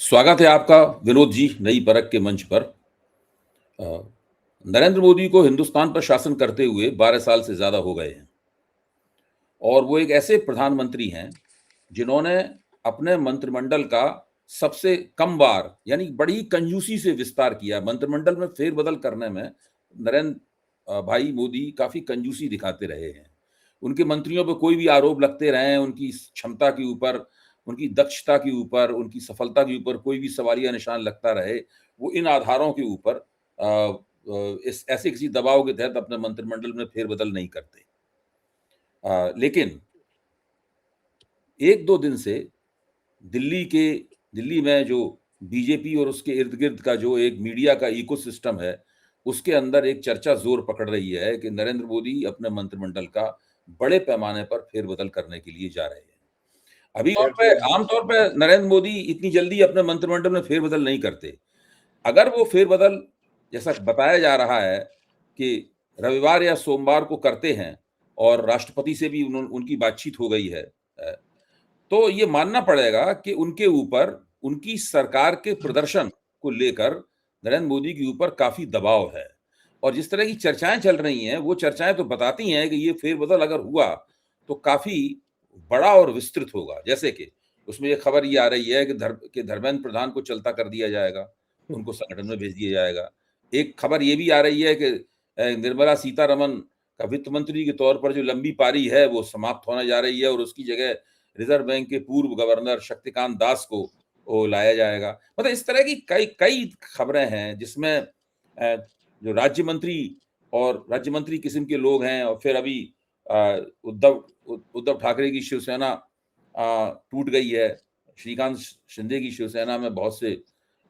स्वागत है आपका विनोद जी नई परख के मंच पर। अ, नरेंद्र मोदी को हिंदुस्तान पर शासन करते हुए 12 साल से ज्यादा हो गए हैं और वो एक ऐसे प्रधानमंत्री हैं जिन्होंने अपने मंत्रिमंडल का सबसे कम बार यानी बड़ी कंजूसी से विस्तार किया। मंत्रिमंडल में फेरबदल करने में नरेंद्र भाई मोदी काफी कंजूसी दिखाते रहे हैं। उनके मंत्रियों पर कोई भी आरोप लगते रहे हैं, उनकी क्षमता के ऊपर, उनकी दक्षता के ऊपर, उनकी सफलता के ऊपर कोई भी सवालिया निशान लगता रहे, वो इन आधारों के ऊपर इस ऐसे किसी दबाव के तहत अपने मंत्रिमंडल में फेरबदल नहीं करते। लेकिन 1-2 दिन से दिल्ली में जो बीजेपी और उसके इर्द-गिर्द का जो एक मीडिया का इकोसिस्टम है, उसके अंदर एक चर्चा ज़ोर पकड़ रही है कि नरेंद्र मोदी अपने मंत्रिमंडल का बड़े पैमाने पर फेरबदल करने के लिए जा रहे हैं। अभी आम तौर पे नरेंद्र मोदी इतनी जल्दी अपने मंत्रिमंडल में फेरबदल नहीं करते। अगर वो फेरबदल जैसा बताया जा रहा है कि रविवार या सोमवार को करते हैं और राष्ट्रपति से भी उनकी बातचीत हो गई है, तो ये मानना पड़ेगा कि उनके ऊपर उनकी सरकार के प्रदर्शन को लेकर नरेंद्र मोदी के ऊपर काफी दबाव है। और जिस तरह की चर्चाएं चल रही हैं, वो चर्चाएं तो बताती हैं कि ये फेरबदल अगर हुआ तो काफी बड़ा और विस्तृत होगा। जैसे कि उसमें ये खबर ये आ रही है कि धर्मेंद्र प्रधान को चलता कर दिया जाएगा, उनको संगठन में भेज दिया जाएगा। एक खबर ये भी आ रही है कि निर्मला सीतारमन का वित्त मंत्री के तौर पर जो लंबी पारी है वो समाप्त होने जा रही है और उसकी जगह रिजर्व बैंक के पूर्व गवर्नर शक्तिकांत दास को वो लाया जाएगा। मतलब इस तरह की कई कई खबरें हैं जिसमें जो राज्य मंत्री किस्म के लोग हैं। और फिर अभी उद्धव ठाकरे की शिवसेना टूट गई है। श्रीकांत शिंदे की शिवसेना में बहुत से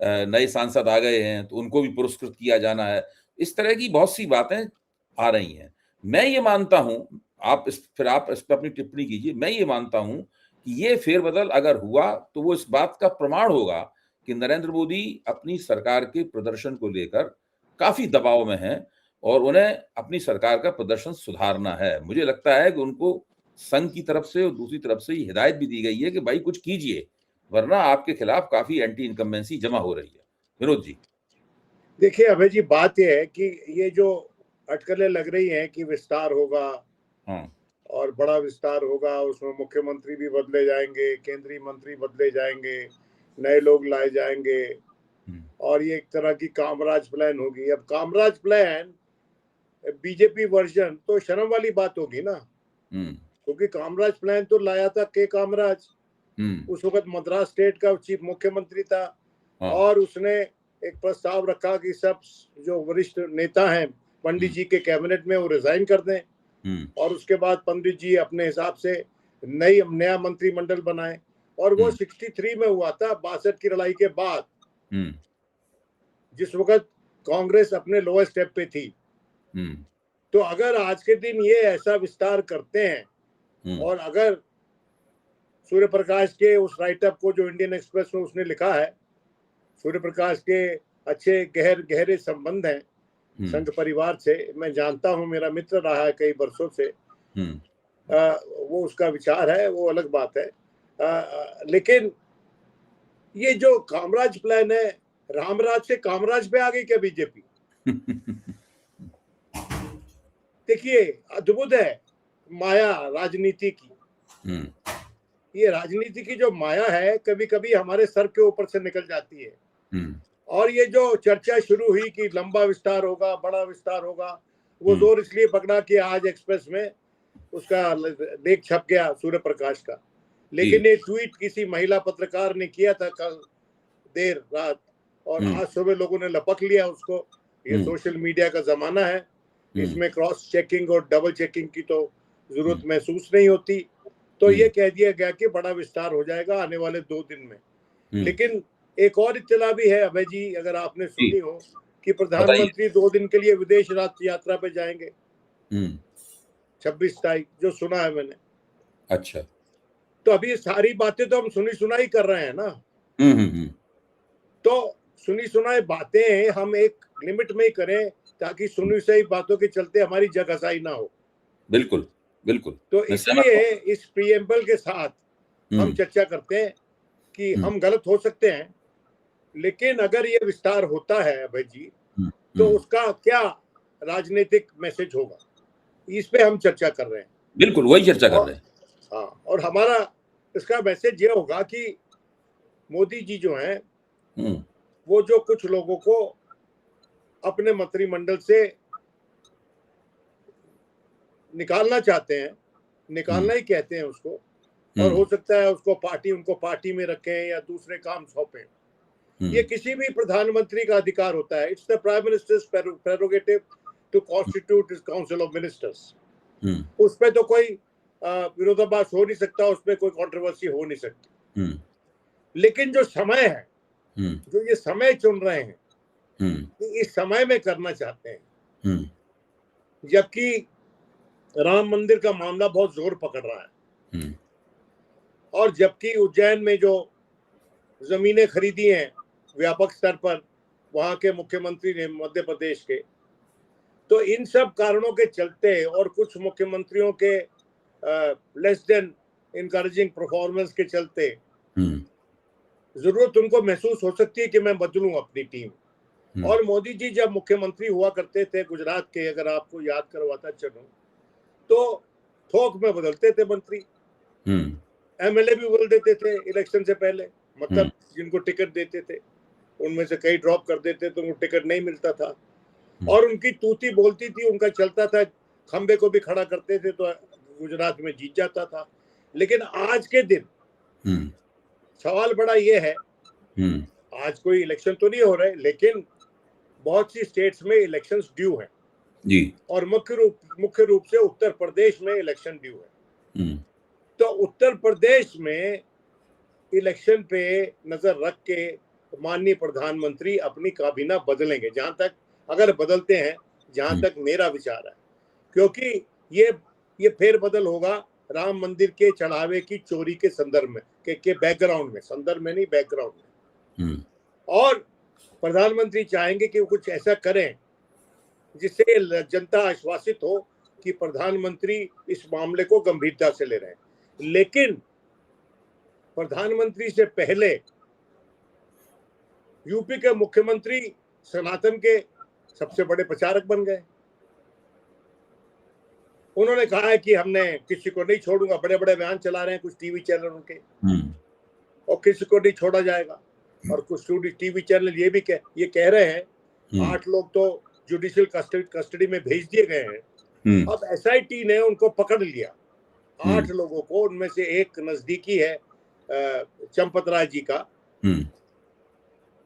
नए सांसद आ गए हैं, तो उनको भी पुरस्कृत किया जाना है। इस तरह की बहुत सी बातें आ रही हैं। मैं ये मानता हूं, आप इस पर अपनी टिप्पणी कीजिए। मैं ये मानता हूं कि ये फेरबदल अगर हुआ तो वो इस बात का प्रमाण होगा कि नरेंद्र मोदी अपनी सरकार के प्रदर्शन को लेकर काफी दबाव में हैं और उन्हें अपनी सरकार का प्रदर्शन सुधारना है। मुझे लगता है कि उनको संघ की तरफ से और दूसरी तरफ से ही हिदायत भी दी गई है कि भाई कुछ कीजिए, वरना आपके खिलाफ काफी एंटी इनकम्बेंसी जमा हो रही है। विनोद जी। देखिए अभय जी, बात यह है कि ये जो अटकलें लग रही हैं कि विस्तार होगा और बड़ा विस्तार होगा, उसमें मुख्यमंत्री भी बदले जाएंगे, केंद्रीय मंत्री बदले जाएंगे, नए लोग लाए जाएंगे और ये एक तरह की कामराज प्लान होगी। अब कामराज प्लान बीजेपी वर्जन तो शर्म वाली बात होगी ना, क्योंकि कामराज प्लान तो लाया था के कामराज। उस वक्त मद्रास स्टेट का चीफ मुख्यमंत्री था और उसने एक प्रस्ताव रखा कि सब जो वरिष्ठ नेता हैं पंडित जी के कैबिनेट में वो रिजाइन कर दें और उसके बाद पंडित जी अपने हिसाब से नया मंत्रिमंडल बनाए। और वो 63 में हुआ था, 62 की लड़ाई के बाद, जिस वक्त कांग्रेस अपने लोएस्ट स्टेप पे थी। तो अगर आज के दिन ये ऐसा विस्तार करते हैं और अगर सूर्य प्रकाश के उस राइटअप को जो इंडियन एक्सप्रेस में उसने लिखा है, सूर्य प्रकाश के अच्छे गहरे संबंध हैं संघ परिवार से, मैं जानता हूं, मेरा मित्र रहा है कई वर्षों से। वो उसका विचार है, वो अलग बात है। लेकिन ये जो कामराज प्लान है, रामराज से कामराज पे आ गई क्या बीजेपी? देखिए अद्भुत है माया राजनीति की। ये राजनीति की जो माया है कभी कभी हमारे सर के ऊपर से निकल जाती है। और ये जो चर्चा शुरू हुई कि लंबा विस्तार होगा, बड़ा विस्तार होगा, वो जोर इसलिए पकड़ा कि आज एक्सप्रेस में उसका लेख छप गया सूर्य प्रकाश का। लेकिन ये ट्वीट किसी महिला पत्रकार ने किया था कल देर रात और आज सुबह लोगों ने लपक लिया उसको। ये सोशल मीडिया का जमाना है, इसमें क्रॉस चेकिंग और डबल चेकिंग की तो जरूरत महसूस नहीं होती। तो ये कह दिया गया कि बड़ा विस्तार हो जाएगा आने वाले 2 दिन में। लेकिन एक और इत्तला भी है अभय जी, अगर आपने सुनी हो, कि प्रधानमंत्री 2 दिन के लिए विदेश यात्रा पे जाएंगे 26 तारीख, जो सुना है मैंने। अच्छा, तो अभी सारी बातें तो हम सुनी सुनाई कर रहे हैं ना। तो सुनी सुनाई बातें हम एक लिमिट में ही करें ताकि सुनी सुनाई बातों के चलते हमारी जगहसाई ना हो। बिल्कुल बिल्कुल। तो इसलिए इस प्रीएम्बल के साथ हम चर्चा करते हैं कि हम गलत हो सकते हैं, लेकिन अगर ये विस्तार होता है अभय जी, तो उसका क्या राजनीतिक मैसेज होगा, इस पे हम चर्चा कर रहे हैं। बिल्कुल वही चर्चा कर रहे हैं। हाँ, और हमारा इसका मैसेज ये होगा कि मोदी जी जो हैं वो जो कुछ लोगों को अपने मंत्रिमंडल से निकालना चाहते हैं, निकालना ही कहते हैं उसको, और हो सकता है उसको उनको पार्टी में रखें या दूसरे काम सौंपें, ये किसी भी प्रधानमंत्री का अधिकार होता है। It's the prime minister's prerogative to constitute council of ministers. उस पे तो कोई विरोधाभास हो नहीं सकता, उस पे कोई कंट्रोवर्सी हो नहीं सकती। लेकिन जो समय है, जो ये समय चुन रहे हैं, इस समय में करना चाहते हैं, जबकि राम मंदिर का मामला बहुत जोर पकड़ रहा है, और जबकि उज्जैन में जो जमीनें खरीदी हैं व्यापक स्तर पर वहां के मुख्यमंत्री ने, मध्य प्रदेश के, तो इन सब कारणों के चलते और कुछ मुख्यमंत्रियों के लेस देन इनकरेजिंग परफॉर्मेंस के चलते जरूरत उनको महसूस हो सकती है कि मैं बदलूं अपनी टीम। और मोदी जी जब मुख्यमंत्री हुआ करते थे गुजरात के, अगर आपको याद करवाता चलूं, तो थोक में बदलते थे मंत्री, एमएलए भी बदल देते थे इलेक्शन से पहले, मतलब जिनको टिकट देते थे उनमें से कई ड्रॉप कर देते तो उनको टिकट नहीं मिलता था, और उनकी तूती बोलती थी, उनका चलता था, खंबे को भी खड़ा करते थे तो गुजरात में जीत जाता था। लेकिन आज के दिन सवाल बड़ा ये है, आज कोई इलेक्शन तो नहीं हो रहे, लेकिन बहुत सी स्टेट्स में इलेक्शंस ड्यू हैं जी, और मुख्य रूप से उत्तर प्रदेश में इलेक्शन ड्यू है। तो उत्तर प्रदेश में इलेक्शन पे नजर रख के माननीय प्रधानमंत्री अपनी काबीना बदलेंगे, जहां तक अगर बदलते हैं, जहां तक मेरा विचार है, क्योंकि ये फेरबदल होगा राम मंदिर के चढ़ावे की चोरी के संदर्भ में, के बैकग्राउंड में, संदर्भ में नहीं, बैकग्राउंड में। और प्रधानमंत्री चाहेंगे कि वो कुछ ऐसा करें जिससे जनता आश्वासित हो कि प्रधानमंत्री इस मामले को गंभीरता से ले रहे हैं। लेकिन प्रधानमंत्री से पहले यूपी के मुख्यमंत्री सनातन के सबसे बड़े प्रचारक बन गए। उन्होंने कहा है कि हमने किसी को नहीं छोड़ूंगा, बड़े बड़े बयान चला रहे हैं कुछ टीवी चैनल उनके, और किसी को नहीं छोड़ा जाएगा। और कुछ टीवी चैनल ये भी कह रहे हैं 8 लोग तो जुडिशियल कस्टडी में भेज दिए गए हैं। अब एसआईटी ने उनको पकड़ लिया, 8 लोगों को, उनमें से एक नजदीकी है चंपत राय जी का,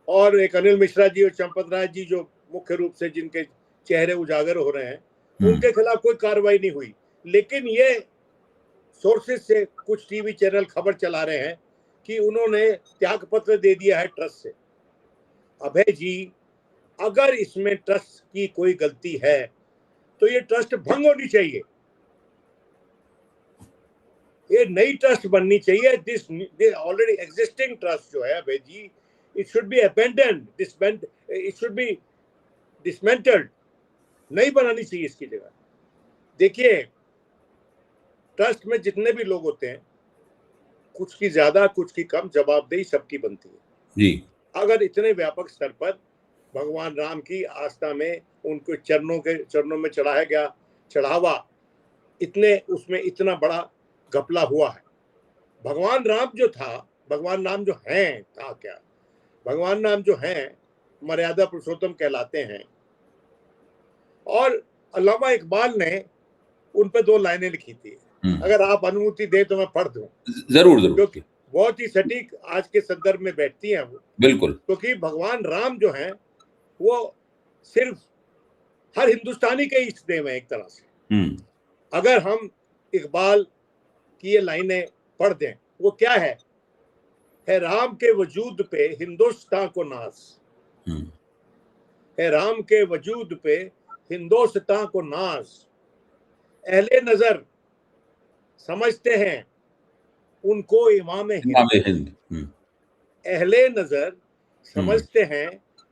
और एक अनिल मिश्रा जी और चंपत राय जी जो मुख्य रूप से जिनके चेहरे उजागर हो रहे हैं, उनके खिलाफ कोई कार्रवाई नहीं हुई। लेकिन ये सोर्सेज से कुछ टीवी चैनल खबर चला रहे हैं कि उन्होंने त्याग पत्र दे दिया है ट्रस्ट से। अभय जी, अगर इसमें ट्रस्ट की कोई गलती है तो ये ट्रस्ट भंग होनी चाहिए, ये नई ट्रस्ट बननी चाहिए। दिस ऑलरेडी एग्जिस्टिंग ट्रस्ट जो है Abhay ji, it should be abandoned, it should be dismantled, नहीं बनानी चाहिए इसकी जगह। देखिए, ट्रस्ट में जितने भी लोग होते हैं, कुछ की ज्यादा कुछ की कम जवाबदेही सबकी बनती है जी। अगर इतने व्यापक स्तर पर भगवान राम की आस्था में उनको चरणों में चढ़ाया गया चढ़ावा, उसमें इतना बड़ा घपला हुआ है। भगवान राम जो था, भगवान राम जो हैं, था क्या, भगवान राम जो हैं मर्यादा पुरुषोत्तम कहलाते हैं। और अल्लामा इकबाल ने उन पे 2 लाइनें लिखी थी, अगर आप अनुमति दे तो मैं पढ़ दूं। जरूर जरूर, क्योंकि बहुत ही सटीक आज के संदर्भ में बैठती हैं वो। बिल्कुल, क्योंकि भगवान राम जो हैं वो सिर्फ हर हिंदुस्तानी के इष्ट देव हैं एक तरह से। अगर हम इकबाल की ये लाइनें पढ़ दें, वो क्या है राम के वजूद पे हिंदुस्तान को नाज, है राम के वजूद पे हिंदुस्तान को नाज, अहले नजर समझते हैं उनको इमाम हिंद, अहले नजर समझते हैं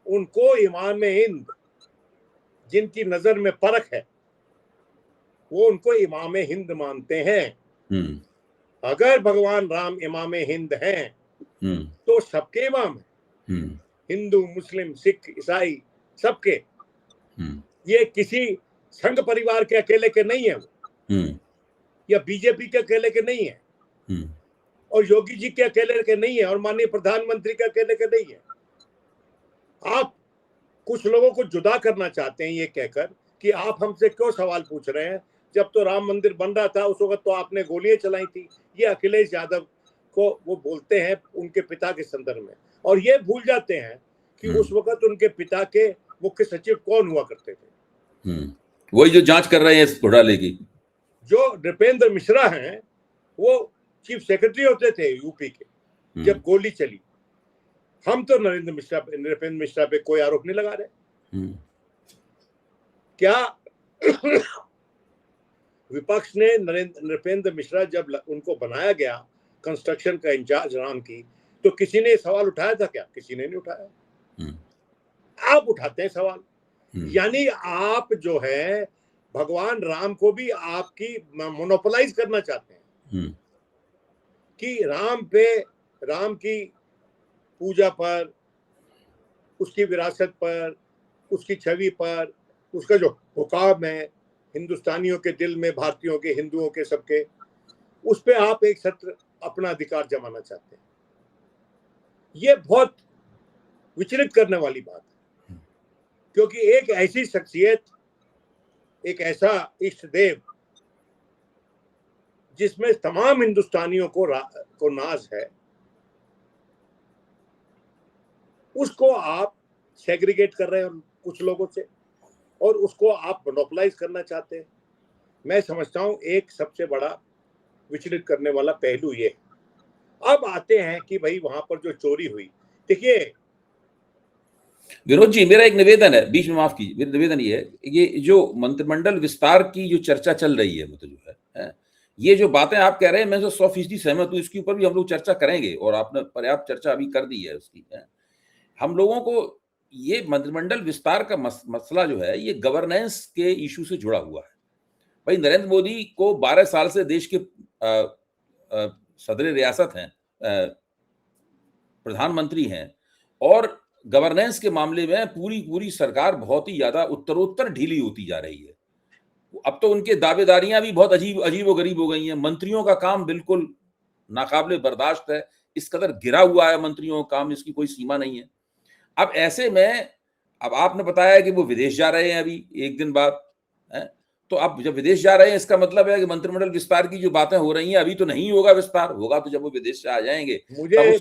उनको इमाम हिंद, जिनकी नजर में परख है वो उनको इमाम हिंद मानते हैं। अगर भगवान राम इमाम हिंद हैं तो सबके इमाम हैं। हिंदू, मुस्लिम, सिख, ईसाई, सबके। ये किसी संघ परिवार के अकेले के नहीं है, या बीजेपी के अकेले के नहीं है, और योगी जी के अकेले के नहीं है, और माननीय प्रधानमंत्री के अकेले के नहीं है। आप कुछ लोगों को जुदा करना चाहते हैं ये कहकर कि आप हमसे क्यों सवाल पूछ रहे हैं, जब तो राम मंदिर बन रहा था उस वक्त तो आपने गोलियां चलाई थी। ये अखिलेश यादव को वो बोलते हैं उनके पिता के संदर्भ में, और ये भूल जाते हैं कि उस वक्त उनके पिता के मुख्य सचिव कौन हुआ करते थे। वही जो जांच कर रहे हैं इस घोटाले की। जो नृपेंद्र मिश्रा हैं वो चीफ सेक्रेटरी होते थे यूपी के जब गोली चली। हम तो नृपेंद्र मिश्रा पे कोई आरोप नहीं लगा रहे। क्या विपक्ष ने नृपेंद्र मिश्रा जब उनको बनाया गया कंस्ट्रक्शन का इंचार्ज राम की, तो किसी ने सवाल उठाया था क्या? किसी ने नहीं उठाया। आप उठाते हैं सवाल, यानी आप जो है भगवान राम को भी आपकी मोनोपोलाइज करना चाहते हैं कि राम की पूजा पर, उसकी विरासत पर, उसकी छवि पर, उसका जो हुकाम है हिंदुस्तानियों के दिल में, भारतीयों के, हिंदुओं के, सबके, उस पे आप एक सत्र अपना अधिकार जमाना चाहते हैं। ये बहुत विचलित करने वाली बात है, क्योंकि एक ऐसी शख्सियत, एक ऐसा इष्ट देव जिसमें तमाम हिंदुस्तानियों को नाज है, उसको आप सेग्रीगेट कर रहे हैं कुछ लोगों से, और उसको आप मोनोपोलाइज करना चाहते हैं। मैं समझता हूं एक सबसे बड़ा विचलित करने वाला पहलू ये है। अब आते हैं कि भाई वहां पर जो चोरी हुई, देखिए विनोद जी, मेरा एक निवेदन है, बीच में माफ कीजिए, मेरा निवेदन ये है, ये जो मंत्रिमंडल विस्तार की जो चर्चा चल रही है, मतलब जो है ये जो बातें आप कह रहे हैं, मैं तो 100% सहमत हूं। इसके ऊपर भी हम लोग चर्चा करेंगे, और आपने पर्याप्त चर्चा अभी कर दी है उसकी। हम लोगों को ये मंत्रिमंडल विस्तार का मसला जो है, ये गवर्नेंस के इशू से जुड़ा हुआ है। भाई नरेंद्र मोदी को 12 साल से देश के सदर रियासत हैं, प्रधानमंत्री हैं, और गवर्नेंस के मामले में पूरी सरकार बहुत ही ज्यादा उत्तरोत्तर ढीली होती जा रही है। अब तो उनके दावेदारियां भी बहुत अजीब गरीब हो गई हैं। मंत्रियों का काम बिल्कुल नाकाबिले बर्दाश्त है, इस कदर गिरा हुआ है मंत्रियों का काम, इसकी कोई सीमा नहीं है। अब ऐसे में, अब आपने बताया कि वो विदेश जा रहे हैं अभी एक दिन बाद, तो अब जब विदेश जा रहे हैं, इसका मतलब है कि मंत्रिमंडल विस्तार की जो बातें हो रही हैं, अभी तो नहीं होगा विस्तार, होगा तो जब वो विदेश से आ जाएंगे।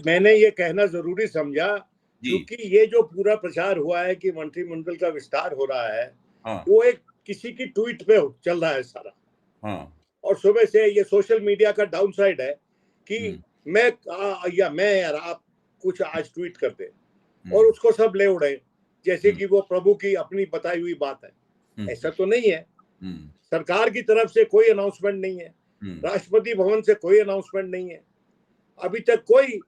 मैंने ये कहना जरूरी समझा, क्योंकि ये जो पूरा प्रचार हुआ है कि मंत्रिमंडल का विस्तार हो रहा है, वो एक किसी की ट्वीट पे चल रहा है सारा। और सुबह से ये सोशल मीडिया का डाउन साइड है कि मैं यार आप कुछ आज ट्वीट कर दे, और उसको सब ले उड़े जैसे कि वो प्रभु की अपनी बताई हुई बात है। ऐसा तो नहीं है। सरकार की तरफ से कोई अनाउंसमेंट नहीं है, राष्ट्रपति भवन से कोई अनाउंसमेंट नहीं है, अभी तक कोई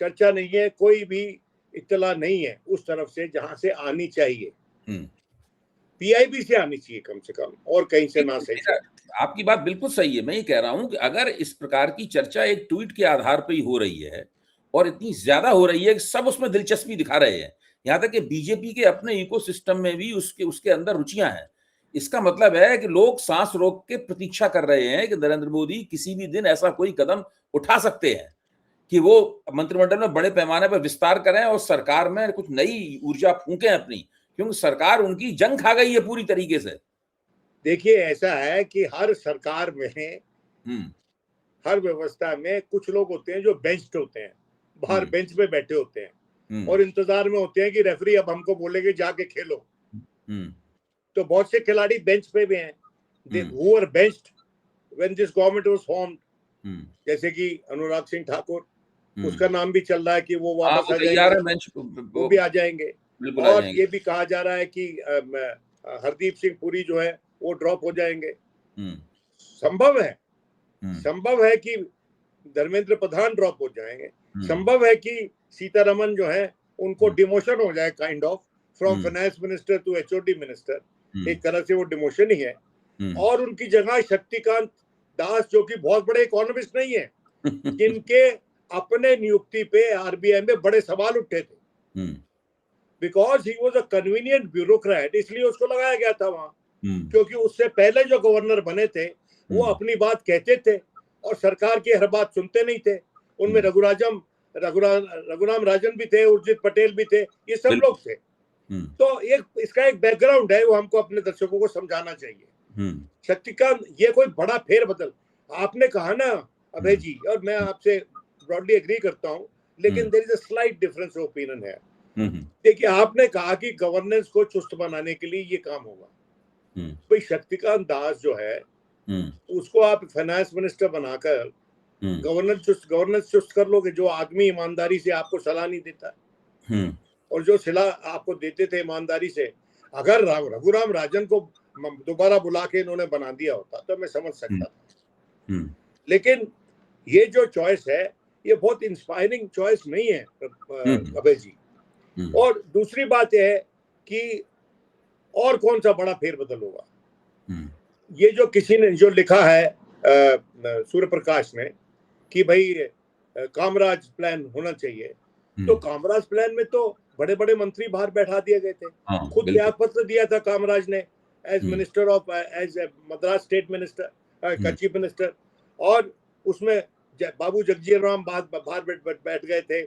चर्चा नहीं है, कोई भी इत्तला नहीं है उस तरफ से जहां से आनी चाहिए। पीआईबी से आनी चाहिए कम से कम, और कहीं से ना सही। आपकी बात बिल्कुल सही है। मैं ये कह रहा हूं कि अगर इस प्रकार की चर्चा एक ट्वीट के आधार पर ही हो रही है, और इतनी ज्यादा हो रही है कि सब उसमें दिलचस्पी दिखा रहे हैं, यहां तक कि बीजेपी के अपने इकोसिस्टम में भी उसके अंदर रुचियां हैं, इसका मतलब है कि लोग सांस रोक के प्रतीक्षा कर रहे हैं कि नरेंद्र मोदी किसी भी दिन ऐसा कोई कदम उठा सकते हैं कि वो मंत्रिमंडल में बड़े पैमाने पर विस्तार करें और सरकार में कुछ नई ऊर्जा फूंकें अपनी, क्योंकि सरकार उनकी जंग खा गई है पूरी तरीके से। देखिए ऐसा है कि हर सरकार में, हर व्यवस्था में कुछ लोग होते हैं जो बेंच्ड होते हैं, बाहर बेंच पे बैठे होते हैं, और इंतजार में होते हैं कि रेफरी अब हमको बोलेंगे जाके खेलो। तो बहुत से खिलाड़ी बेंच पे भी हैं, who were benched when this government was formed, जैसे कि अनुराग सिंह ठाकुर, उसका नाम भी चल रहा है कि वो वापस आ जाएंगे, वो भी आ जाएंगे। और ये भी कहा जा रहा है कि हरदीप सिंह पुरी जो है वो ड्रॉप हो जाएंगे। संभव है कि धर्मेंद्र प्रधान ड्रॉप हो जाएंगे, संभव है कि सीतारमन जो है उनको डिमोशन हो जाए, kind of from finance minister to HOD minister, एक तरह से वो डिमोशन ही है। और उनकी जगह शक्तिकांत दास, जो कि बहुत बड़े इकोनॉमिस्ट नहीं है, जिनके अपने नियुक्ति पे आरबीआई में बड़े सवाल उठे थे, because he was a convenient bureaucrat, इसलिए उसको लगाया गया था वहां, क्योंकि उससे पहले जो गवर्नर बने थे वो अपनी बात कहते थे और सरकार की हर बात सुनते नहीं थे। उनमें रघुराम राजन भी थे, उर्जित पटेल भी थे, ये सब लोग थे। तो एक इसका एक बैकग्राउंड है, वो हमको अपने दर्शकों को समझाना चाहिए। शक्तिकांत, ये कोई बड़ा फेरबदल आपने कहा ना अभय जी, और मैं आपसे ब्रॉडली एग्री करता हूं, लेकिन there is a slight difference of opinion है। देखिए, आपने कहा कि गवर्नेंस को चुस्त बनाने के लिए ये काम होगा। भाई शक्तिकांत दास जो है उसको आप फाइनेंस मिनिस्टर बनाकर गवर्नेंस चुस्त कर लोगे? जो आदमी ईमानदारी से आपको सलाह नहीं देता और जो सलाह आपको देते थे ईमानदारी से, अगर रघुराम राजन को दोबारा बुला के इन्होंने बना दिया होता तो मैं समझ सकता था। लेकिन ये जो चॉइस है ये बहुत इंस्पायरिंग चॉइस नहीं है अभय जी। और दूसरी बात यह है कि और कौन सा बड़ा फेरबदल होगा? ये जो किसी ने जो लिखा है सूर्य प्रकाश ने कि भाई कामराज प्लान होना चाहिए, तो कामराज प्लान में तो बड़े बड़े मंत्री बाहर बैठा दिए गए थे। खुद त्याग पत्र दिया था कामराज ने as minister of as Madras state minister, chief minister, और उसमें बाबू जगजीवन राम बाहर बैठ गए थे।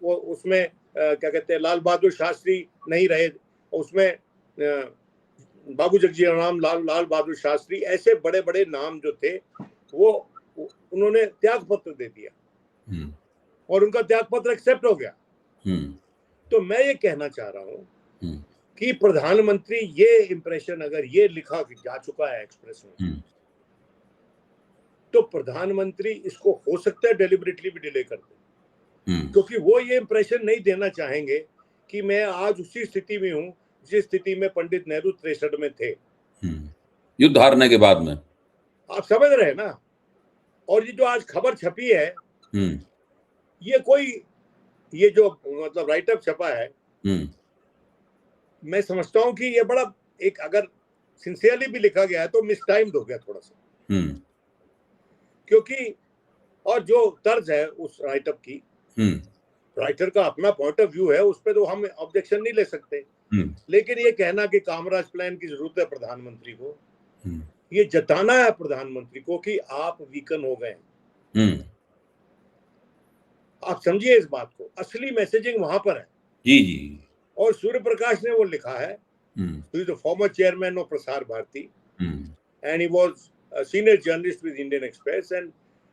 वो उसमें क्या कहते हैं, लाल बहादुर शास्त्री नहीं रहे उसमें, बाबू जगजीवन राम, लाल बहादुर शास्त्री, ऐसे बड़े बड़े नाम जो थे वो उन्होंने त्याग पत्र दे दिया और उनका त्याग पत्र एक्सेप्ट हो गया। तो मैं ये कहना चाह रहा हूं कि प्रधानमंत्री, ये इंप्रेशन अगर ये लिखा जा चुका है एक्सप्रेस में, तो प्रधानमंत्री इसको हो सकता है डेलिबरेटली भी डिले कर दे, क्योंकि वो ये इंप्रेशन नहीं देना चाहेंगे कि मैं आज उसी स्थिति में हूं जिस स्थिति में पंडित नेहरू 63 में थे, युद्ध हारने के बाद में। आप समझ रहे हैं ना? और ये जो आज खबर छपी है, ये जो मतलब राइटअप छपा है, मैं समझता हूं कि ये बड़ा एक, अगर सिंसियरली भी लिखा गया है तो मिसटाइम्ड हो गया थोड़ा सा, क्योंकि और जो तर्ज है उस राइटअप की, राइटर का अपना पॉइंट ऑफ व्यू है, उस पर तो हम ऑब्जेक्शन नहीं ले सकते, लेकिन ये कहना कि कामराज प्लान की जरूरत है प्रधानमंत्री को, ये जताना है प्रधानमंत्री को कि आप वीकन हो गए। आप समझिए इस बात को, असली मैसेजिंग वहां पर है। जी। और सूर्य प्रकाश ने वो लिखा है, he is the former chairman of Prasar Bharati and he was a senior journalist with Indian Express, एंड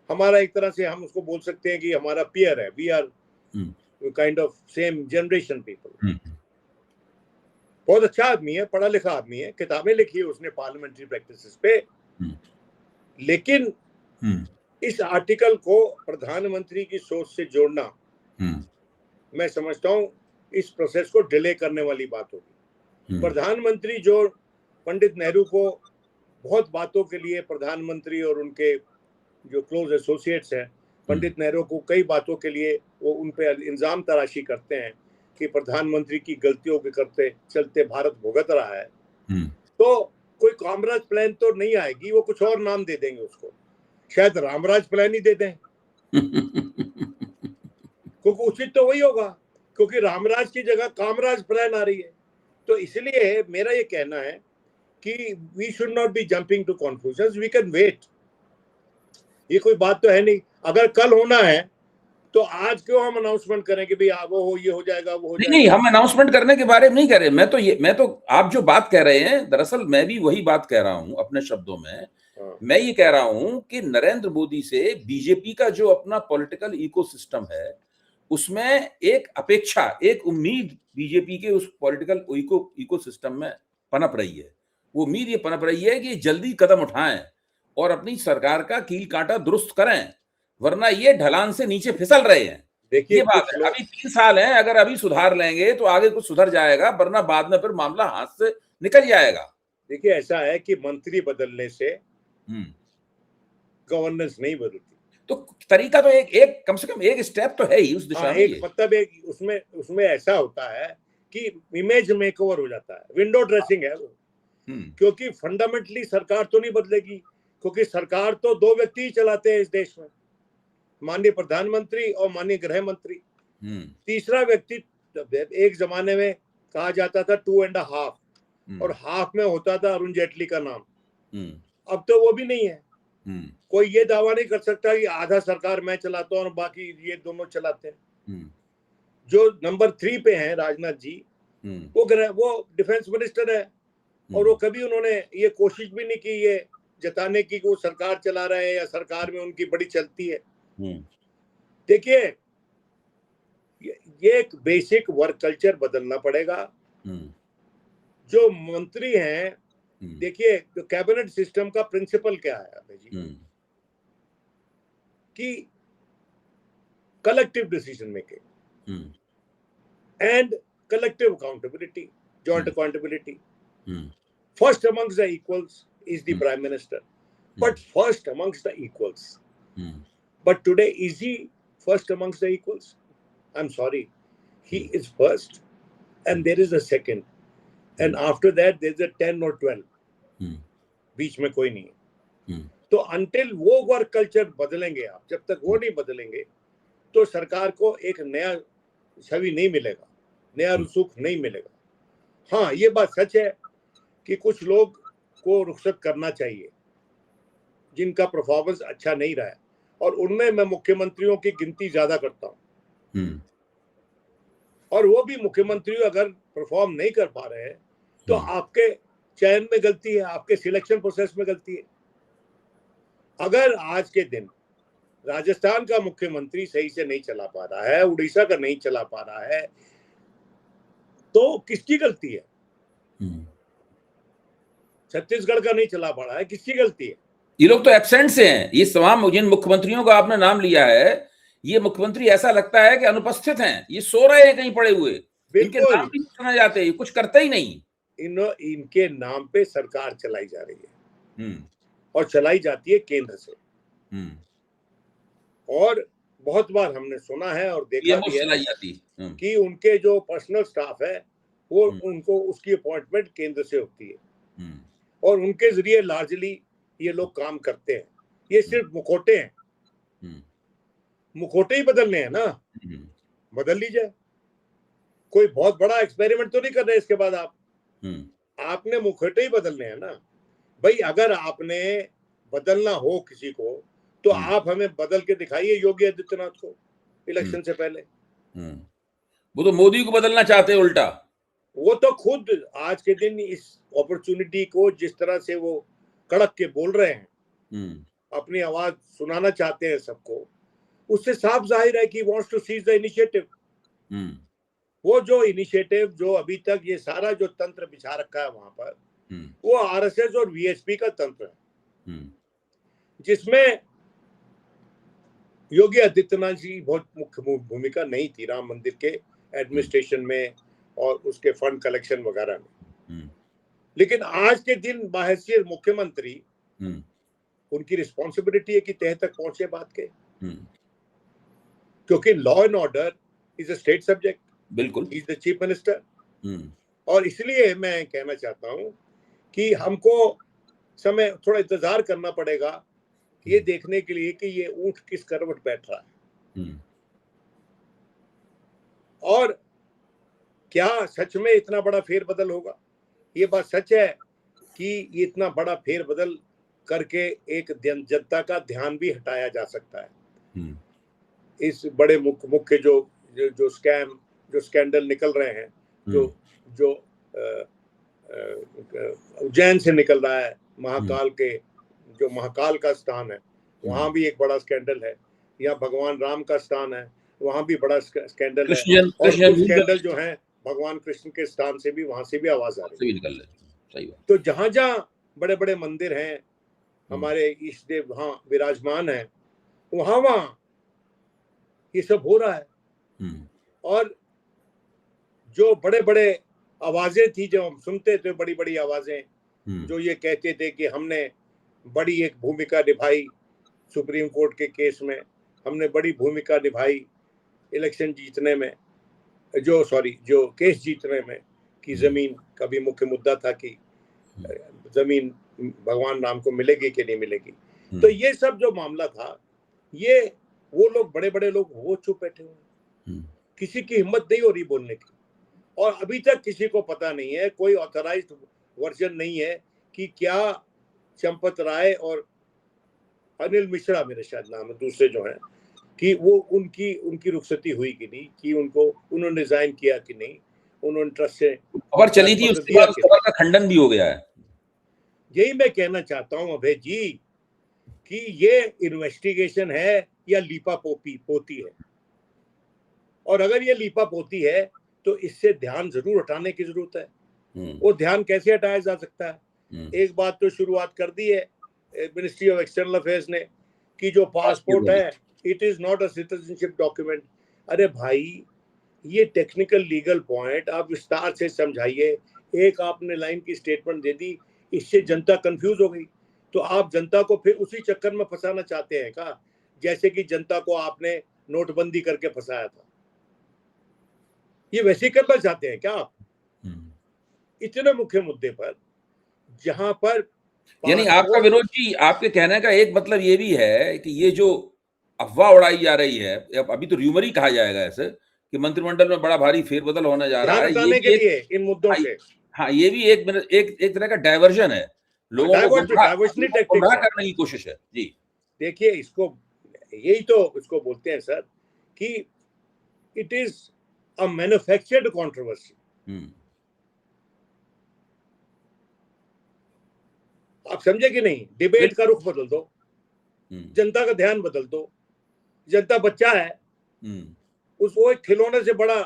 हमारा एक तरह से हम उसको बोल सकते हैं कि हमारा पीयर है, we are kind of same generation people. बहुत अच्छा आदमी है, पढ़ा लिखा आदमी है, किताबें लिखी है उसने पार्लियामेंट्री प्रैक्टिसेस पे, लेकिन इस आर्टिकल को प्रधानमंत्री की सोच से जोड़ना, मैं समझता हूं इस प्रोसेस को डिले करने वाली बात होगी। प्रधानमंत्री जो पंडित नेहरू को बहुत बातों के लिए, प्रधानमंत्री और उनके जो क्लोज एसोसिएट्स हैं पंडित नेहरू को कई बातों के लिए वो उन पे इल्जाम तराशी करते हैं कि प्रधानमंत्री की गलतियों के करते चलते भारत भुगत रहा है, तो कोई कामराज प्लान तो नहीं आएगी, वो कुछ और नाम दे देंगे उसको, शायद रामराज प्लान ही दे दें क्योंकि उचित तो वही होगा, क्योंकि रामराज की जगह कामराज प्लान आ रही है। तो इसलिए मेरा ये कहना है कि we should not be jumping to conclusions, we can wait. ये कोई बात तो है नहीं, अगर कल होना है तो आज क्यों हम अनाउंसमेंट करें कि भाई वो हो, ये हो जाएगा, वो हो जाएगा। नहीं, हम अनाउंसमेंट करने के बारे में नहीं कह रहे। मैं तो आप जो बात कह रहे हैं, दरअसल मैं भी वही बात कह रहा हूं अपने शब्दों में। मैं ये कह रहा हूं कि नरेंद्र मोदी से बीजेपी का जो अपना पॉलिटिकल इकोसिस्टम है, उसमें एक अपेक्षा, एक उम्मीद बीजेपी के उस पॉलिटिकल इकोसिस्टम में पनप रही है। वो उम्मीद ये पनप रही है कि जल्दी कदम उठाएं और अपनी सरकार का कील कांटा दुरुस्त करें, वरना ये ढलान से नीचे फिसल रहे हैं। देखिए, ये बात है, अभी 3 साल है, अगर अभी सुधार लेंगे तो आगे कुछ सुधर जाएगा, वरना बाद में फिर मामला हाथ से निकल जाएगा। देखिए, ऐसा है कि मंत्री बदलने से गवर्नेंस नहीं बदलती, तो तरीका तो एक कम से कम एक स्टेप तो है ही उस दिशा में। एक मतलब एक उसमें ऐसा होता है कि इमेज मेकओवर हो जाता है, विंडो ड्रेसिंग है वो, क्योंकि फंडामेंटली सरकार तो नहीं बदलेगी, क्योंकि सरकार तो 2 व्यक्ति ही चलाते हैं इस देश में, माननीय प्रधानमंत्री और माननीय गृह मंत्री। तीसरा व्यक्ति एक जमाने में कहा जाता था 2.5 और हाफ में होता था अरुण जेटली का नाम। अब तो वो भी नहीं है। कोई ये दावा नहीं कर सकता कि आधा सरकार मैं चलाता हूँ और बाकी ये दोनों चलाते हैं। जो नंबर 3 पे हैं राजनाथ जी, वो डिफेंस मिनिस्टर है और वो कभी उन्होंने ये कोशिश भी नहीं की ये जताने की कि वो सरकार चला रहे हैं या सरकार में उनकी बड़ी चलती है। देखिए, ये एक बेसिक वर्क कल्चर बदलना पड़ेगा। जो मंत्री हैं, देखिए जो कैबिनेट सिस्टम का प्रिंसिपल क्या है अभय जी, कि collective decision making and collective accountability, joint accountability. First amongst the equals is the Prime Minister, but first amongst the equals. But today, is he first amongst the equals? I'm sorry. He is first, and there is a second. And after that, there's a 10 or 12. बीच में कोई नहीं है। तो until वो work culture बदलेंगे आप, जब तक वो नहीं बदलेंगे तो सरकार को एक नया छवि नहीं मिलेगा, नया रुसूख नहीं मिलेगा। हाँ, ये बात सच है कि कुछ लोग को रुखसत करना चाहिए जिनका परफॉर्मेंस अच्छा नहीं रहा है, और उनमें मैं मुख्यमंत्रियों की गिनती ज्यादा करता हूँ। और वो भी मुख्यमंत्री अगर परफॉर्म नहीं कर पा रहे हैं तो आपके चयन में गलती है, आपके सिलेक्शन प्रोसेस में गलती है। अगर आज के दिन राजस्थान का मुख्यमंत्री सही से नहीं चला पा रहा है, उड़ीसा का नहीं चला पा रहा है, तो किसकी गलती है? छत्तीसगढ़ का नहीं चला पा रहा है, किसकी गलती है? ये लोग तो एब्सेंट से हैं। ये तमाम जिन मुख्यमंत्रियों का आपने नाम लिया है, ये मुख्यमंत्री ऐसा लगता है कि अनुपस्थित हैं, ये सो रहे हैं कहीं पड़े हुए, इनके नाम नहीं सुने जाते, ये कुछ करते ही नहीं। इनके नाम पे सरकार चलाई जा रही है और चलाई जाती है केंद्र से। और बहुत बार हमने सुना है और देखा भी है कि उनके जो पर्सनल स्टाफ है वो उनको उसकी अपॉइंटमेंट केंद्र से होती है और उनके जरिए लार्जली ये लोग काम करते हैं। ये सिर्फ मुखौटे हैं, मुखौटे ही बदलने हैं ना, बदल लीजिए। कोई बहुत बड़ा एक्सपेरिमेंट तो नहीं कर रहे इसके बाद आपने मुखौटे ही बदलने हैं ना भाई। अगर आपने बदलना हो किसी को तो आप हमें बदल के दिखाइए योगी आदित्यनाथ को इलेक्शन से पहले। वो तो मोदी को बदलना चाहते हैं उल्टा। वो तो खुद आज के दिन इस अपॉर्चुनिटी को जिस तरह से वो कड़क के बोल रहे हैं, अपनी आवाज सुनाना चाहते हैं सबको, उससे साफ जाहिर है कि wants to seize the initiative. वो जो इनिशिएटिव जो अभी तक ये सारा जो तंत्र बिछा रखा है वहां पर, वो आरएसएस और वीएसपी का तंत्र है, जिसमें योगी आदित्यनाथ जी बहुत मुख्य भूमिका नहीं थी राम मंदिर के एडमिनिस्ट्रेशन में और उसके फंड कलेक्शन वगैरह में। लेकिन आज के दिन बाहैसियत मुख्यमंत्री उनकी रिस्पॉन्सिबिलिटी है कि तह तक पहुंचे बात के, क्योंकि law and order is a state subject. बिल्कुल, इज द चीफ मिनिस्टर। और इसलिए मैं कहना चाहता हूं कि हमको समय थोड़ा इंतजार करना पड़ेगा ये देखने के लिए कि ये ऊंट किस करवट बैठ रहा है और क्या सच में इतना बड़ा फेरबदल होगा। ये बात सच है कि ये इतना बड़ा फेरबदल करके एक जनता का ध्यान भी हटाया जा सकता है। इस बड़े मुख्य जो स्कैम जो स्कैंडल निकल रहे हैं, जो उज्जैन से निकल रहा है, महाकाल के जो महाकाल का स्थान है वहां भी एक बड़ा स्कैंडल है, या भगवान राम का स्थान है वहां भी बड़ा स्कैंडल है, और कुछ स्कैंडल जो है भगवान कृष्ण के स्थान से भी, वहां से भी आवाज आ रही है। तो जहां जहां बड़े बड़े मंदिर हैं, हमारे इष्ट देव वहां विराजमान है, वहां ये सब हो रहा है। और जो बड़े बड़े आवाजें थी जो हम सुनते थे, बड़ी बड़ी आवाजें जो ये कहते थे कि हमने बड़ी एक भूमिका निभाई सुप्रीम कोर्ट के केस में, हमने बड़ी भूमिका निभाई इलेक्शन जीतने में, जो केस जीतने में, कि जमीन का भी मुख्य मुद्दा था कि जमीन भगवान राम को मिलेगी कि नहीं मिलेगी। तो ये सब जो मामला था, ये वो लोग बड़े बड़े लोग वो चुप बैठे हुए, किसी की हिम्मत नहीं हो रही बोलने की, और अभी तक किसी को पता नहीं है, कोई ऑथराइज्ड वर्जन नहीं है कि क्या चंपत राय और अनिल मिश्रा, मेरे शायद नाम है दूसरे जो हैं, कि वो उनकी रुखसती हुई कि नहीं, कि उन्होंने रिजाइन किया कि नहीं, उन्होंने ट्रस्ट से खबर चली थी, उसके बाद उस खबर का खंडन भी हो गया है। यही मैं कहना चाहता हूं अभय जी कि ये इन्वेस्टिगेशन है या लीपा पोती है, और अगर ये लीपा पोती है तो इससे ध्यान जरूर हटाने की जरूरत है। वो ध्यान कैसे हटाया जा सकता है? एक बात तो शुरुआत कर दी है मिनिस्ट्री ऑफ एक्सटर्नल अफेयर्स ने कि जो पासपोर्ट है it is not a citizenship document. अरे भाई, ये टेक्निकल लीगल पॉइंट आप विस्तार से समझाइए। एक आपने लाइन की स्टेटमेंट दे दी, इससे जनता कंफ्यूज हो गई, तो आप जनता को फिर उसी चक्कर में फंसाना चाहते हैं क्या, जैसे कि जनता को आपने नोटबंदी करके फंसाया था? ये वैसे करना चाहते हैं क्या आप? इतने मुख्य मुद्दे पर, जहां पर यानी आपका विनोद जी, आपके कहने का एक मतलब ये भी है कि ये जो अफवाह उड़ाई जा रही है, अभी तो र्यूमर ही कहा जाएगा ऐसे, कि मंत्रिमंडल में बड़ा भारी फेरबदल होने जा रहा है, ये के लिए इन मुद्दों से, हाँ, ये भी एक तरह का डायवर्जन है, लोगों को गुमराह करने की कोशिश है। जी देखिए, इसको यही तो इसको बोलते हैं सर कि it is a manufactured controversy. आप समझे कि नहीं? डिबेट का रुख बदल दो, जनता का ध्यान बदल दो। जनता बच्चा है, उसको एक खिलौने से बड़ा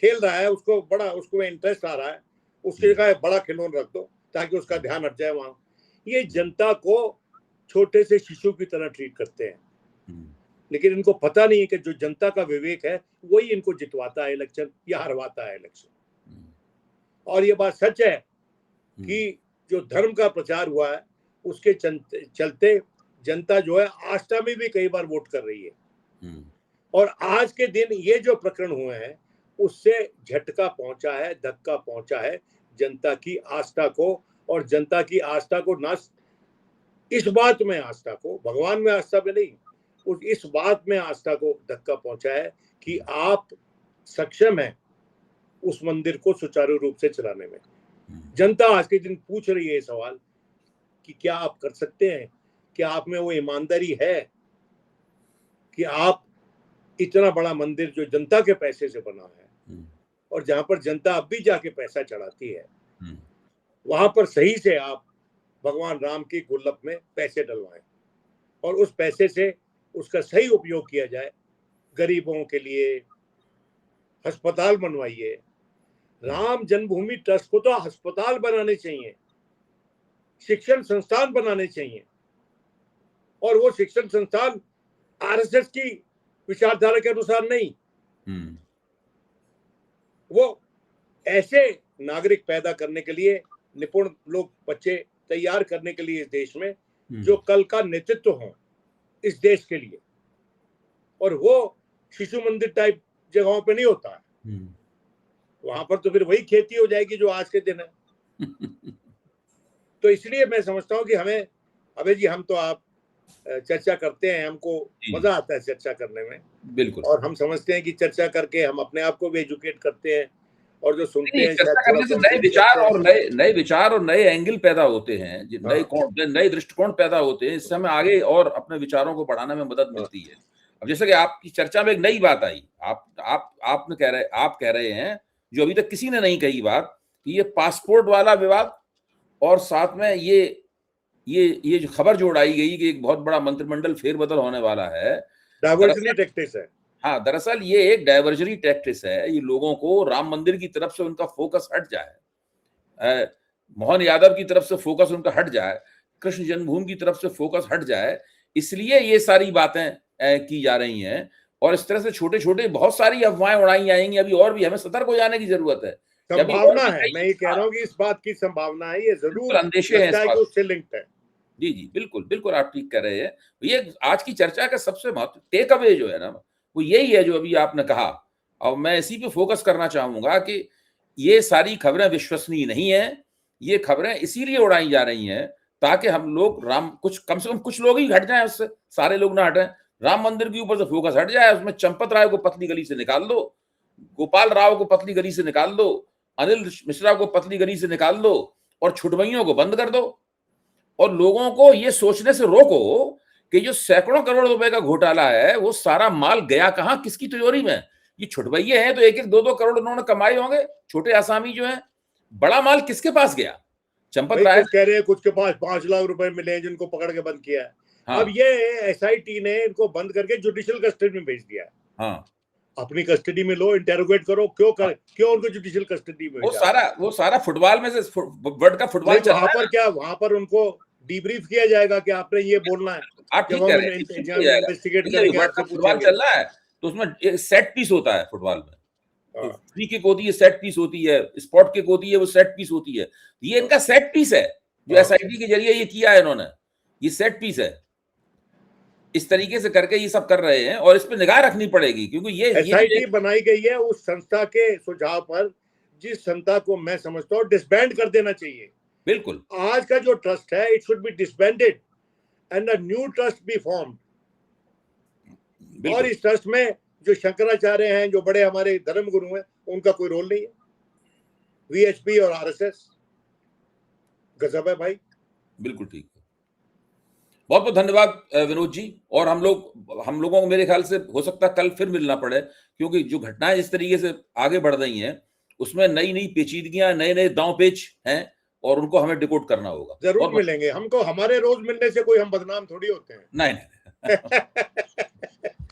खेल रहा है, उसको इंटरेस्ट आ रहा है, उसकी जगह बड़ा खिलौना रख दो ताकि उसका ध्यान हट जाए वहां। ये जनता को छोटे से शिशु की तरह ट्रीट करते हैं, लेकिन इनको पता नहीं है कि जो जनता का विवेक है वही इनको जितवाता है इलेक्शन या हरवाता है इलेक्शन। और ये बात सच है कि जो धर्म का प्रचार हुआ है उसके चलते जनता जो है आस्था में भी कई बार वोट कर रही है, और आज के दिन ये जो प्रकरण हुए हैं उससे झटका पहुंचा है, धक्का पहुंचा है जनता की आस्था को, और जनता की आस्था को ना इस बात में आस्था को, भगवान में आस्था में नहीं, इस बात में आस्था को धक्का पहुंचा है कि आप सक्षम हैं उस मंदिर को सुचारू रूप से चलाने में। जनता आज के दिन पूछ रही है सवाल कि क्या आप कर सकते हैं, क्या आप में वो ईमानदारी है कि आप इतना बड़ा मंदिर जो जनता के पैसे से बना है और जहां पर जनता अब भी जाके पैसा चढ़ाती है, वहां पर सही से आप भगवान राम की गुल्लक में पैसे डलवाएं और उस पैसे से उसका सही उपयोग किया जाए। गरीबों के लिए अस्पताल बनवाइए। राम जन्मभूमि ट्रस्ट को तो अस्पताल बनाने चाहिए, शिक्षण संस्थान बनाने चाहिए, और वो शिक्षण संस्थान आरएसएस की विचारधारा के अनुसार नहीं, वो ऐसे नागरिक पैदा करने के लिए, निपुण लोग, बच्चे तैयार करने के लिए इस देश में जो कल का नेतृत्व हो इस देश के लिए, और वो शिशु मंदिर टाइप जगहों पे नहीं होता है। वहां पर तो फिर वही खेती हो जाएगी जो आज के दिन है। तो इसलिए मैं समझता हूं कि हमें, अबे जी, हम तो आप चर्चा करते हैं, हमको मजा आता है चर्चा करने में, बिल्कुल, और हम समझते हैं कि चर्चा करके हम अपने आप को भी एजुकेट करते हैं, और जो सुनते हैं चर्चा करने से नए विचार और नए एंगल पैदा होते हैं, नए दृष्टिकोण पैदा होते हैं, इससे हमें आगे और अपने विचारों को बढ़ाने में मदद मिलती है। अब जैसे कि आपकी चर्चा में एक नई बात आई, आप कह रहे हैं जो अभी तक किसी ने नहीं कही बात, कि ये पासपोर्ट वाला विवाद और साथ में ये जो खबर जो उड़ाई गई कि एक बहुत बड़ा मंत्रिमंडल फेरबदल होने वाला है, डाइवर्जरी टैक्टिक्स है। हाँ, दरअसल ये एक डाइवर्जरी टैक्टिक्स है। ये लोगों को राम मंदिर की तरफ से उनका फोकस हट जाए, मोहन यादव की तरफ से फोकस उनका हट जाए, कृष्ण जन्मभूमि की तरफ से फोकस हट जाए, इसलिए ये सारी बातें की जा रही हैं। और इस तरह से छोटे छोटे बहुत सारी अफवाहें उड़ाई जाएंगी। अभी और भी हमें सतर्क हो जाने की जरूरत है। संभावना है, मैं ये कह रहा हूँ कि इस बात की संभावना है, ये जरूर अंदेशे हैं उससे लिंक्ड है। जी, बिल्कुल आप ठीक कह रहे हैं। ये आज की चर्चा का सबसे महत्व टेक अवे जो है ना, वो यही है जो अभी आपने कहा, और मैं इसी पे फोकस करना चाहूंगा कि ये सारी खबरें विश्वसनीय नहीं है। ये खबरें इसीलिए उड़ाई जा रही हैं ताकि हम लोग कम से कम कुछ लोग ही हट जाएं उससे, सारे लोग ना हटें। राम मंदिर के ऊपर से फोकस हट जाए, उसमें चंपत राय को पतली गली से निकाल दो, गोपाल राव को पतली गली से निकाल दो, अनिल मिश्रा को पतली गली से निकाल दो और छुटवइयों को बंद कर दो और लोगों को ये सोचने से रोको कि जो सैकड़ों करोड़ रुपए का घोटाला है वो सारा माल गया कहां, किसकी तिजोरी में। ये छुटवइये हैं तो 1-1, 2-2 करोड़ उन्होंने कमाए होंगे, छोटे आसामी जो हैं। बड़ा माल किसके पास गया? चंपत राय कह रहे हैं कुछ के पास 5 लाख रुपए मिले जिनको पकड़ के बंद किया है। हाँ। अब ये एसआईटी ने इनको बंद करके जुडिशियल कस्टडी में भेज दिया है। हाँ, अपनी कस्टडी में लो, इंटेरोगेट करो, क्यों उनको जुडिशियल कस्टडी में? वो सारा फुटबॉल में से वर्ल्ड का फुटबॉल चल रहा है। वहां पर क्या, वहां पर उनको डीब्रीफ किया जाएगा कि आपने ये बोलना है। आप ठीक कह रहे हैं, इन्वेस्टिगेट करेंगे। वर्ल्ड का फुटबॉल चल रहा है तो उसमें एक सेट पीस होता है फुटबॉल में, तो फ्री किक होती है, सेट पीस होती है, स्पॉट किक होती है, वो सेट पीस होती है। ये इनका सेट पीस है जो एसआईटी के जरिए ये किया है इन्होंने, ये सेट पीस है। इस तरीके से करके ये सब कर रहे हैं और इस पे निगाह रखनी पड़ेगी क्योंकि ये एसआईटी बनाई गई है उस संस्था के सुझाव पर, जिस संस्था को मैं समझता हूँ डिसबैंड कर देना चाहिए। बिल्कुल, आज का जो ट्रस्ट है it should B disbanded and a new trust be formed. और इस ट्रस्ट में जो शंकराचार्य हैं, जो बड़े हमारे धर्मगुरु हैं, उनका कोई रोल नहीं है। वीएचपी और आरएसएस गजब है भाई। बिल्कुल ठीक है। बहुत बहुत धन्यवाद विनोद जी। और हम लोगों को मेरे ख्याल से हो सकता है कल फिर मिलना पड़े क्योंकि जो घटनाएं इस तरीके से आगे बढ़ रही हैं उसमें नई नई पेचीदगियां, नए नए दांव पेच हैं और उनको हमें डिकोड करना होगा। जरूर मिलेंगे हमको, हमारे रोज मिलने से कोई हम बदनाम थोड़ी होते हैं। नहीं